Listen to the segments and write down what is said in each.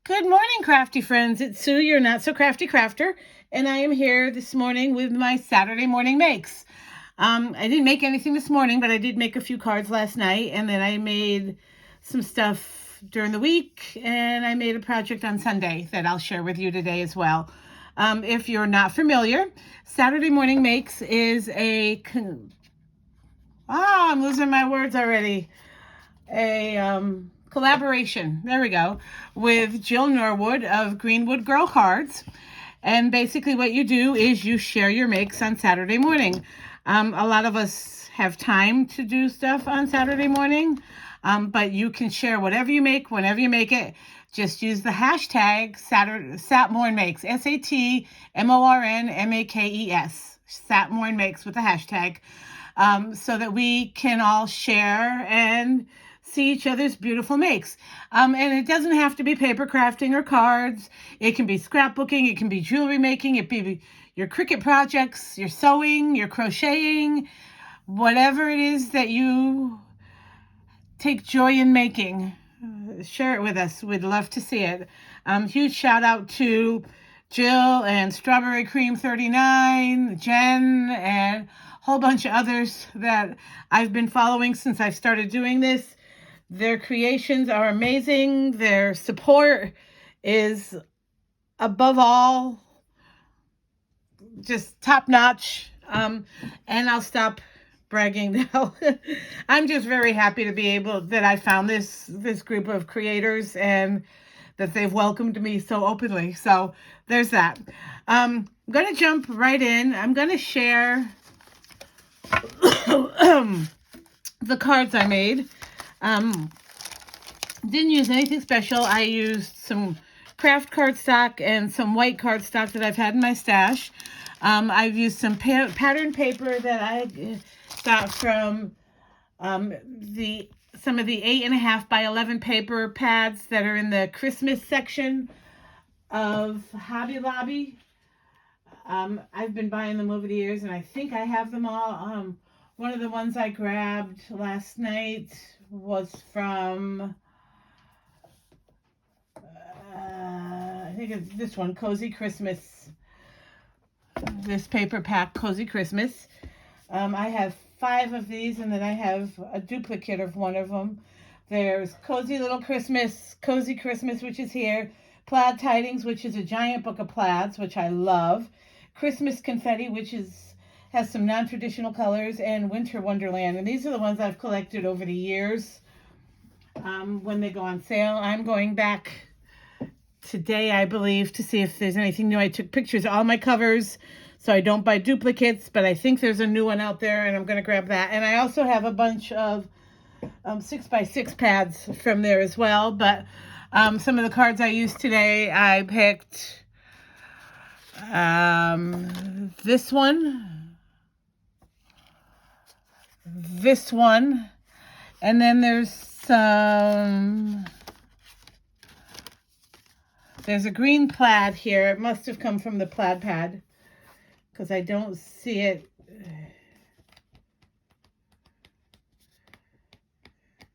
Good morning, crafty friends. It's Sue, your not so crafty crafter, and I am here this morning with my Saturday morning makes. I didn't make anything this morning, but I did make a few cards last night, and then I made some stuff during the week, and I made a project on Sunday that I'll share with you today as well. If you're not familiar, Saturday Morning Makes is I'm losing my words already. Collaboration, there we go, with Jill Norwood of Greenwood Girl Cards. And basically what you do is you share your makes on Saturday morning. A lot of us have time to do stuff on Saturday morning, but you can share whatever you make, whenever you make it. Just use the hashtag SatMornMakes, SatMornMakes, SatMornMakes with the hashtag, so that we can all share and see each other's beautiful makes. And it doesn't have to be paper crafting or cards. It can be scrapbooking. It can be jewelry making. It can be your Cricut projects, your sewing, your crocheting, whatever it is that you take joy in making. Share it with us. We'd love to see it. Huge shout out to Jill and Strawberry Cream 39, Jen, and a whole bunch of others that I've been following since I've started doing this. Their creations are amazing. Their support is above all just top notch. And I'll stop bragging now. I'm just very happy to be able that I found this group of creators and that they've welcomed me so openly. So there's that. I'm going to jump right in. I'm going to share the cards I made. Didn't use anything special. I used some craft cardstock and some white cardstock that I've had in my stash. I've used some pattern paper that I got from some of the 8.5 by 11 paper pads that are in the Christmas section of Hobby Lobby. I've been buying them over the years, and I think I have them all. One of the ones I grabbed last night was from, I think it's this one, Cozy Christmas. This paper pack, Cozy Christmas. I have 5 of these, and then I have a duplicate of one of them. There's Cozy Little Christmas, Cozy Christmas, which is here. Plaid Tidings, which is a giant book of plaids, which I love. Christmas Confetti, which has some non-traditional colors, and Winter Wonderland. And these are the ones I've collected over the years when they go on sale. I'm going back today, I believe, to see if there's anything new. I took pictures of all my covers so I don't buy duplicates, but I think there's a new one out there, and I'm going to grab that. And I also have a bunch of 6x6 pads from there as well. But some of the cards I used today, I picked this one, and then there's a green plaid here. It must have come from the plaid pad because I don't see it.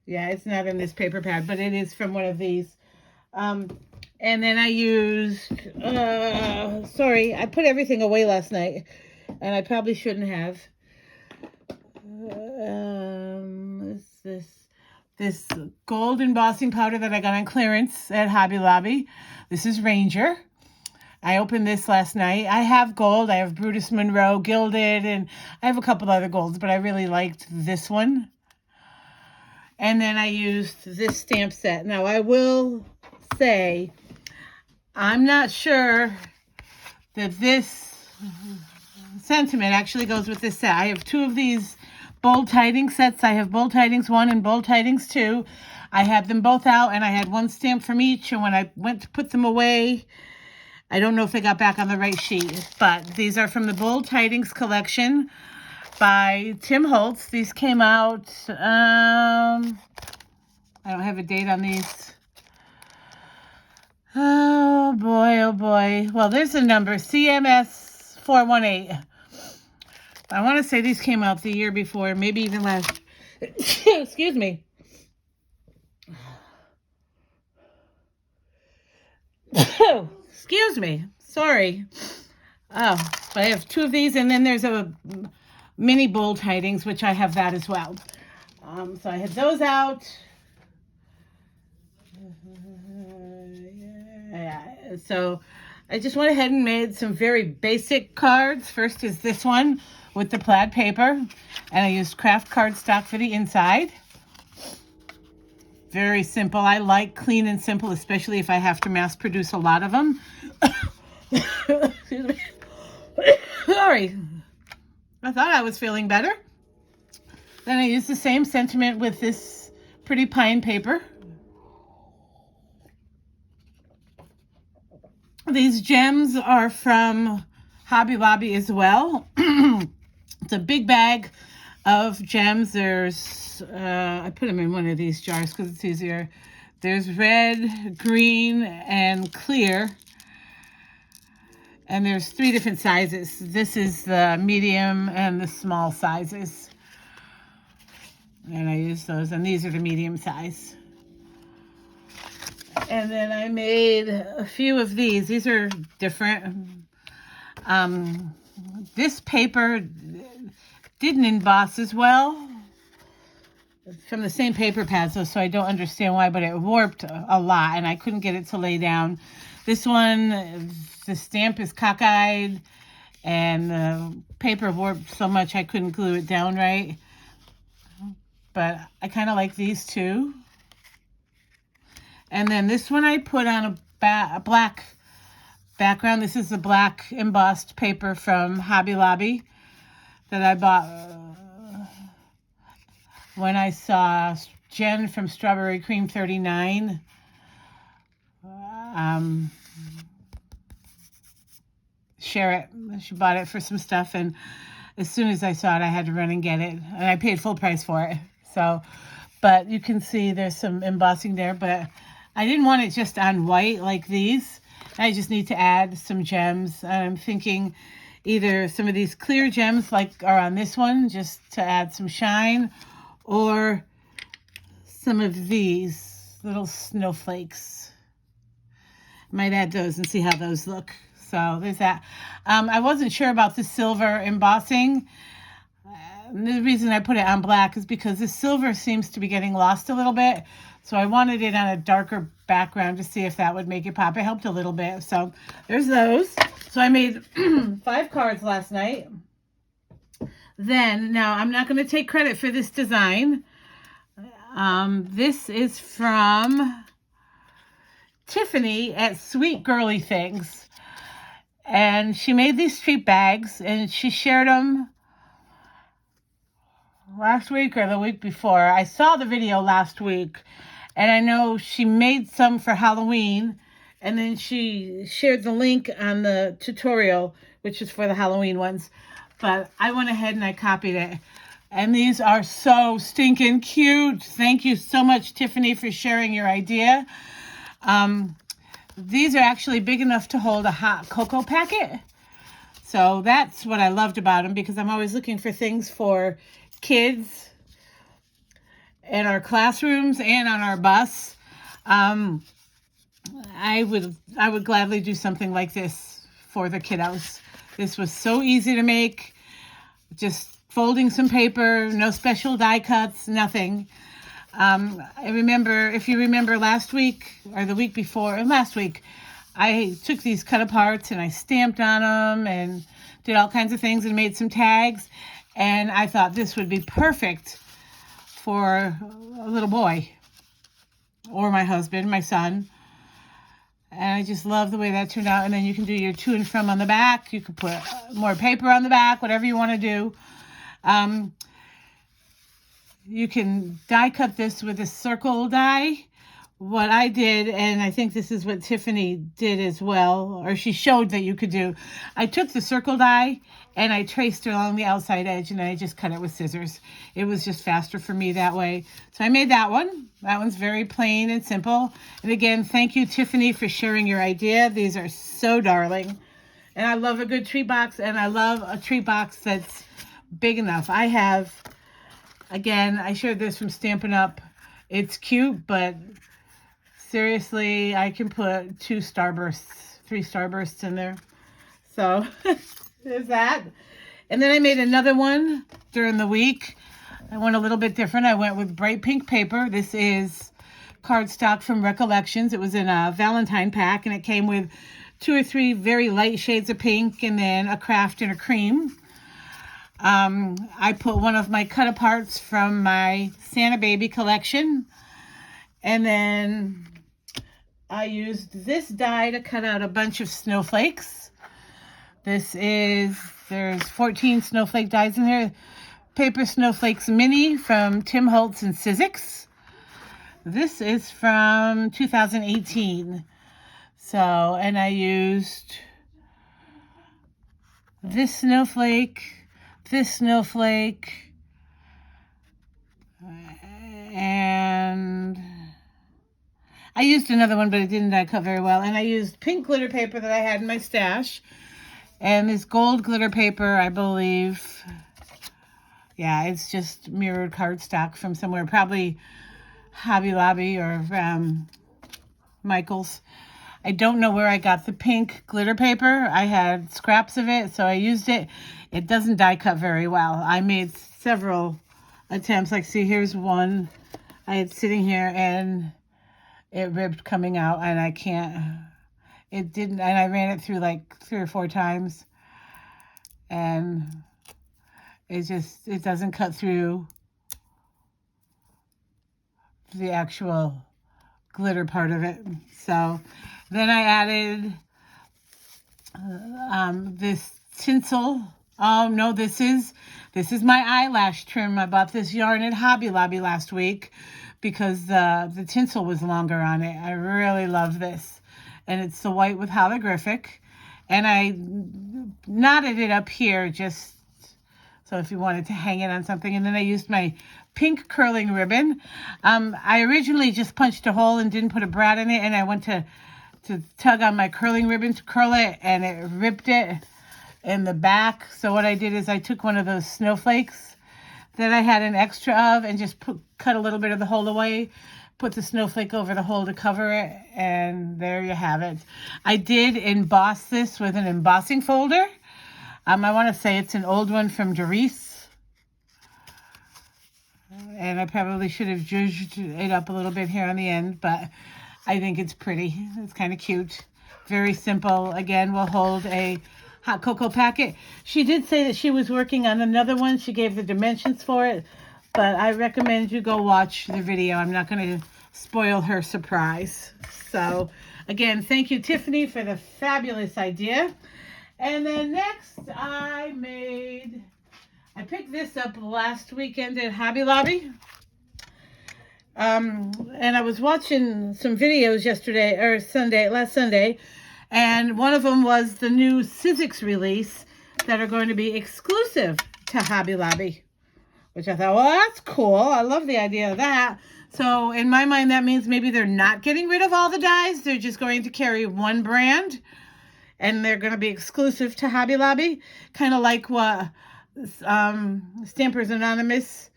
Yeah, it's not in this paper pad, but it is from one of these. And then I used, sorry, I put everything away last night, and I probably shouldn't have. This gold embossing powder that I got on clearance at Hobby Lobby. This is Ranger. I opened this last night. I have gold. I have Brutus Monroe gilded, and I have a couple other golds, but I really liked this one. And then I used this stamp set. Now, I will say, I'm not sure that this sentiment actually goes with this set. I have 2 of these Bold Tidings sets. I have Bold Tidings 1 and Bold Tidings 2. I had them both out, and I had one stamp from each, and when I went to put them away, I don't know if they got back on the right sheet, but these are from the Bold Tidings collection by Tim Holtz. These came out, I don't have a date on these. Oh boy. Well, there's a number, CMS 418. I want to say these came out the year before, maybe even last. Excuse me. Excuse me. Sorry. Oh, but I have two of these, and then there's a mini bowl tidings, which I have that as well. So I had those out. Yeah. So I just went ahead and made some very basic cards. First is this one with the plaid paper, and I used craft cardstock for the inside. Very simple. I like clean and simple, especially if I have to mass produce a lot of them. Excuse me. Sorry. I thought I was feeling better. Then I used the same sentiment with this pretty pine paper. These gems are from Hobby Lobby as well. It's a big bag of gems. There's, I put them in one of these jars because it's easier. There's red, green, and clear. And there's 3 different sizes. This is the medium and the small sizes. And I use those, and these are the medium size. And then I made a few of these. These are different. This paper didn't emboss as well. It's from the same paper pads, so I don't understand why, but it warped a lot, and I couldn't get it to lay down. This one, the stamp is cockeyed, and the paper warped so much I couldn't glue it down right. But I kind of like these too. And then this one I put on a black background. This is the black embossed paper from Hobby Lobby that I bought when I saw Jen from Strawberry Cream 39 share it. She bought it for some stuff, and as soon as I saw it, I had to run and get it, and I paid full price for it. So, but you can see there's some embossing there, but I didn't want it just on white like these. I just need to add some gems. I'm thinking either some of these clear gems like are on this one, just to add some shine, or some of these little snowflakes. Might add those and see how those look. So there's that. I wasn't sure about the silver embossing. The reason I put it on black is because the silver seems to be getting lost a little bit. So I wanted it on a darker background to see if that would make it pop. It helped a little bit. So there's those. So I made 5 cards last night. Then, now I'm not going to take credit for this design. This is from Tiffany at Sweet Girly Things. And she made these treat bags, and she shared them last week or the week before. I saw the video last week, and I know she made some for Halloween, and then she shared the link on the tutorial, which is for the Halloween ones. But I went ahead and I copied it. And these are so stinking cute. Thank you so much, Tiffany, for sharing your idea. These are actually big enough to hold a hot cocoa packet. So that's what I loved about them, because I'm always looking for things for kids in our classrooms and on our bus. I would gladly do something like this for the kiddos. This was so easy to make. Just folding some paper, no special die cuts, nothing. I remember, if you remember last week or the week before, last week, I took these cut aparts and I stamped on them and did all kinds of things and made some tags. And I thought this would be perfect for a little boy or my husband, my son. And I just love the way that turned out. And then you can do your to and from on the back. You can put more paper on the back, whatever you want to do. You can die cut this with a circle die. What I did, and I think this is what Tiffany did as well, or she showed that you could do. I took the circle die and I traced it along the outside edge, and then I just cut it with scissors. It was just faster for me that way. So I made that one. That one's very plain and simple. And again, thank you, Tiffany, for sharing your idea. These are so darling. And I love a good treat box, and I love a treat box that's big enough. I have, again, I shared this from Stampin' Up. It's cute, but seriously, I can put 2 starbursts, 3 starbursts in there. So there's that. And then I made another one during the week. I went a little bit different. I went with bright pink paper. This is cardstock from Recollections. It was in a Valentine pack, and it came with 2 or 3 very light shades of pink and then a craft and a cream. I put one of my cut-aparts from my Santa Baby collection. And then I used this die to cut out a bunch of snowflakes. There's 14 snowflake dies in there. Paper Snowflakes Mini from Tim Holtz and Sizzix. This is from 2018. So, and I used this snowflake, and I used another one, but it didn't die cut very well. And I used pink glitter paper that I had in my stash. And this gold glitter paper, I believe, yeah, it's just mirrored cardstock from somewhere, probably Hobby Lobby or Michael's. I don't know where I got the pink glitter paper. I had scraps of it, so I used it. It doesn't die cut very well. I made several attempts. Like, see, here's one I had sitting here, and it ripped coming out, and I can't, it didn't, and I ran it through like 3 or 4 times, and it doesn't cut through the actual glitter part of it. So then I added this tinsel. Oh no, this is my eyelash trim. I bought this yarn at Hobby Lobby last week because the tinsel was longer on it. I really love this. And it's the white with holographic. And I knotted it up here just so if you wanted to hang it on something. And then I used my pink curling ribbon. I originally just punched a hole and didn't put a brad in it. And I went to tug on my curling ribbon to curl it, and it ripped it in the back. So what I did is I took one of those snowflakes that I had an extra of and just cut a little bit of the hole away, put the snowflake over the hole to cover it, and there you have it. I did emboss this with an embossing folder. I want to say it's an old one from Doris. And I probably should have zhuzhed it up a little bit here on the end, but I think it's pretty. It's kind of cute. Very simple. Again, we'll hold a hot cocoa packet. She did say that she was working on another one. She gave the dimensions for it, but I recommend you go watch the video. I'm not going to spoil her surprise. So again, thank you, Tiffany, for the fabulous idea. And then next I picked this up last weekend at Hobby Lobby. And I was watching some videos last Sunday, and one of them was the new Sizzix release that are going to be exclusive to Hobby Lobby, which I thought, well, that's cool. I love the idea of that. So in my mind, that means maybe they're not getting rid of all the dies. They're just going to carry one brand, and they're going to be exclusive to Hobby Lobby, kind of like what Stampers Anonymous,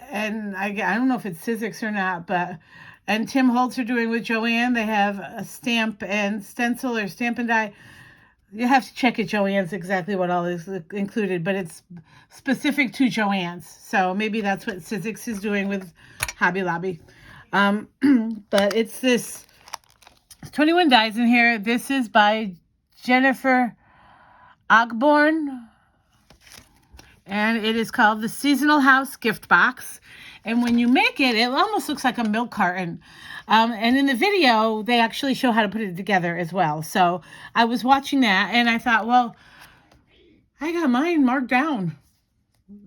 and I don't know if it's Sizzix or not, and Tim Holtz are doing with Joann. They have a stamp and stencil or stamp and die. You have to check at Joann's exactly what all is included, but it's specific to Joann's. So maybe that's what Sizzix is doing with Hobby Lobby. But it's 21 dies in here. This is by Jennifer Ogborn, and it is called the Seasonal House Gift Box. And when you make it, it almost looks like a milk carton. And in the video, they actually show how to put it together as well. So I was watching that, and I thought, well, I got mine marked down.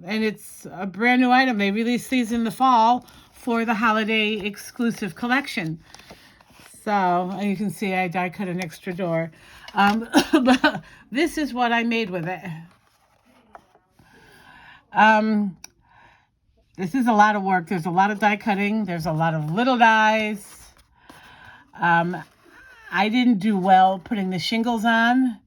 And it's a brand new item. They released these in the fall for the holiday exclusive collection. So you can see I die cut an extra door. But this is what I made with it. This is a lot of work. There's a lot of die cutting. There's a lot of little dies. I didn't do well putting the shingles on.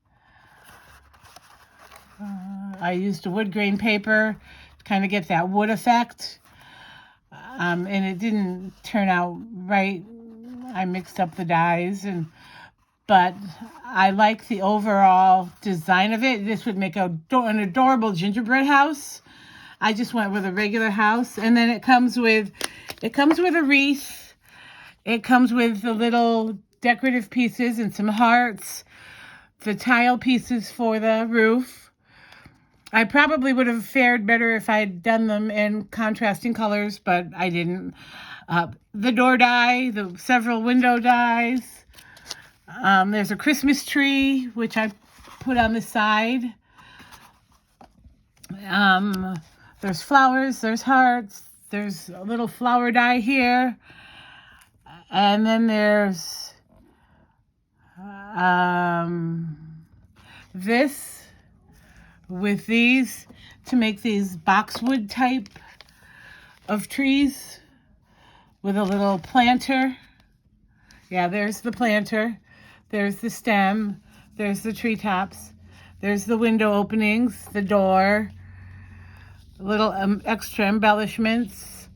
I used a wood grain paper to kind of get that wood effect. And it didn't turn out right. I mixed up the dyes, but I like the overall design of it. This would make an adorable gingerbread house. I just went with a regular house, and then it comes with a wreath. It comes with the little decorative pieces and some hearts, the tile pieces for the roof. I probably would have fared better if I'd done them in contrasting colors, but I didn't. The door die, the several window dies. There's a Christmas tree, which I put on the side. There's flowers, there's hearts, there's a little flower die here. And then there's this with these to make these boxwood type of trees with a little planter. Yeah, there's the planter. There's the stem. There's the treetops. There's the window openings, the door, little extra embellishments,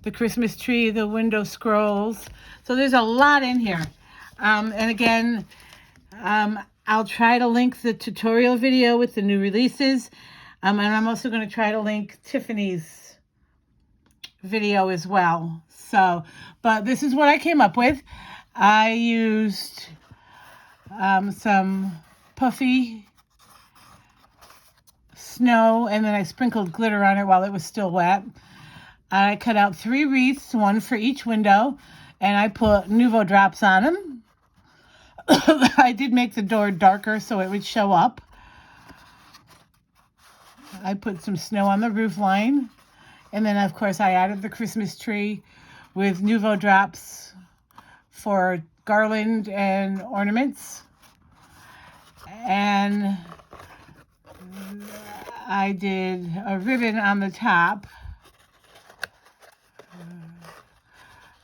the Christmas tree, the window scrolls. So there's a lot in here. And again, I'll try to link the tutorial video with the new releases. And I'm also going to try to link Tiffany's video as well. So, but this is what I came up with. I used some puffy snow, and then I sprinkled glitter on it while it was still wet. I cut out 3 wreaths, 1 for each window, and I put Nuvo drops on them. I did make the door darker so it would show up. I put some snow on the roof line, and then of course I added the Christmas tree with Nuvo drops for garland and ornaments. And I did a ribbon on the top.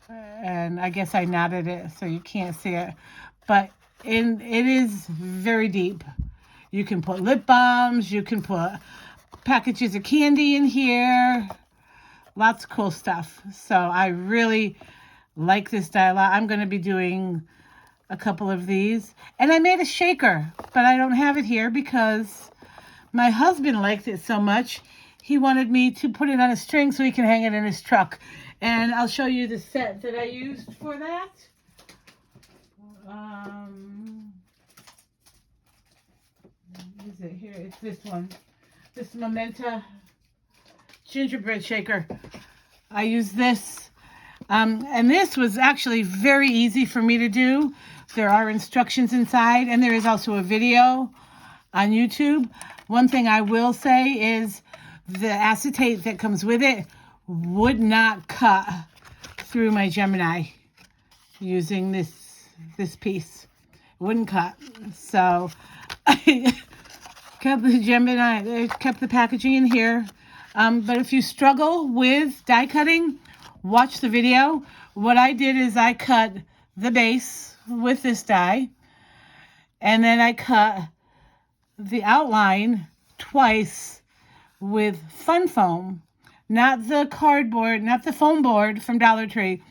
And I guess I knotted it so you can't see it. But it is very deep. You can put lip balms. You can put packages of candy in here. Lots of cool stuff. So I really like this die a lot. I'm going to be doing a couple of these. And I made a shaker, but I don't have it here because my husband liked it so much. He wanted me to put it on a string so he can hang it in his truck. And I'll show you the set that I used for that. Is it here? It's this one. This Momenta gingerbread shaker. I used this. And this was actually very easy for me to do. There are instructions inside, and there is also a video on YouTube. One thing I will say is the acetate that comes with it would not cut through my Gemini using this piece. It wouldn't cut. So I kept the Gemini, kept the packaging in here. But if you struggle with die cutting, watch the video. What I did is I cut the base with this die, and then I cut the outline twice with Fun Foam. Not the cardboard, not the foam board from Dollar Tree,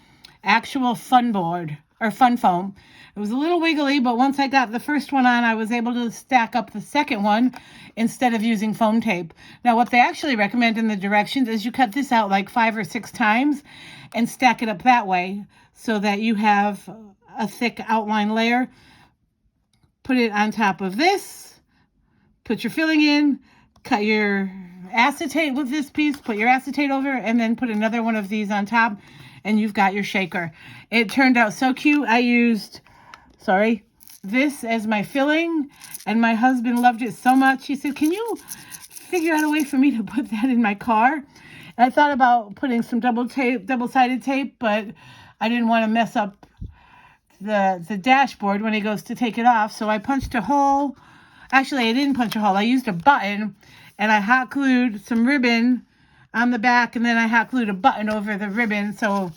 actual fun board or Fun Foam. It was a little wiggly, but once I got the first one on, I was able to stack up the second one instead of using foam tape. Now, what they actually recommend in the directions is you cut this out like 5 or 6 times and stack it up that way so that you have a thick outline layer. Put it on top of this, put your filling in, cut your acetate with this piece, put your acetate over, and then put another one of these on top, and you've got your shaker. It turned out so cute. I used, this as my filling, and my husband loved it so much. He said, can you figure out a way for me to put that in my car? And I thought about putting some double-sided tape, but I didn't want to mess up the dashboard when he goes to take it off. So I punched a hole. Actually, I didn't punch a hole. I used a button, and I hot glued some ribbon on the back, and then I hot glued a button over the ribbon. So,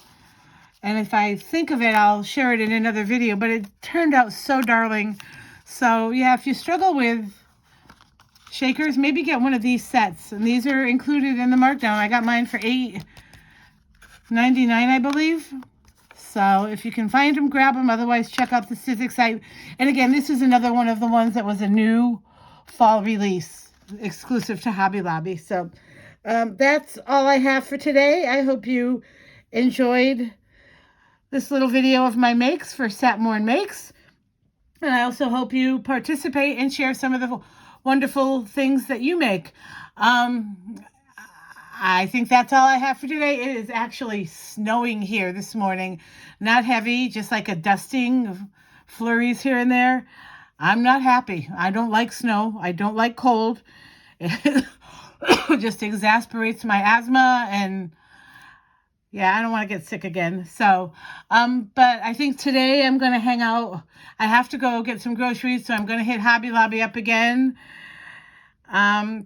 and if I think of it, I'll share it in another video, but it turned out so darling. So yeah, if you struggle with shakers, maybe get one of these sets, and these are included in the markdown. I got mine for $8.99, I believe. So if you can find them, grab them. Otherwise, check out the Sizzix site. And again, this is another one of the ones that was a new fall release exclusive to Hobby Lobby. So that's all I have for today. I hope you enjoyed this little video of my makes for Satmorn Makes. And I also hope you participate and share some of the wonderful things that you make. I think that's all I have for today. It is actually snowing here this morning. Not heavy, just like a dusting of flurries here and there. I'm not happy. I don't like snow. I don't like cold. It just exasperates my asthma, and yeah, I don't want to get sick again. So, but I think today I'm going to hang out. I have to go get some groceries, so I'm going to hit Hobby Lobby up again.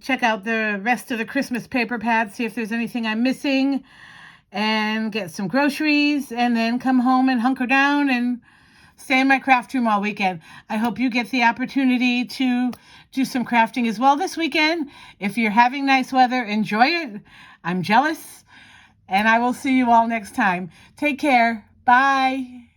Check out the rest of the Christmas paper pads, see if there's anything I'm missing, and get some groceries, and then come home and hunker down and stay in my craft room all weekend. I hope you get the opportunity to do some crafting as well this weekend. If you're having nice weather, enjoy it. I'm jealous, and I will see you all next time. Take care. Bye.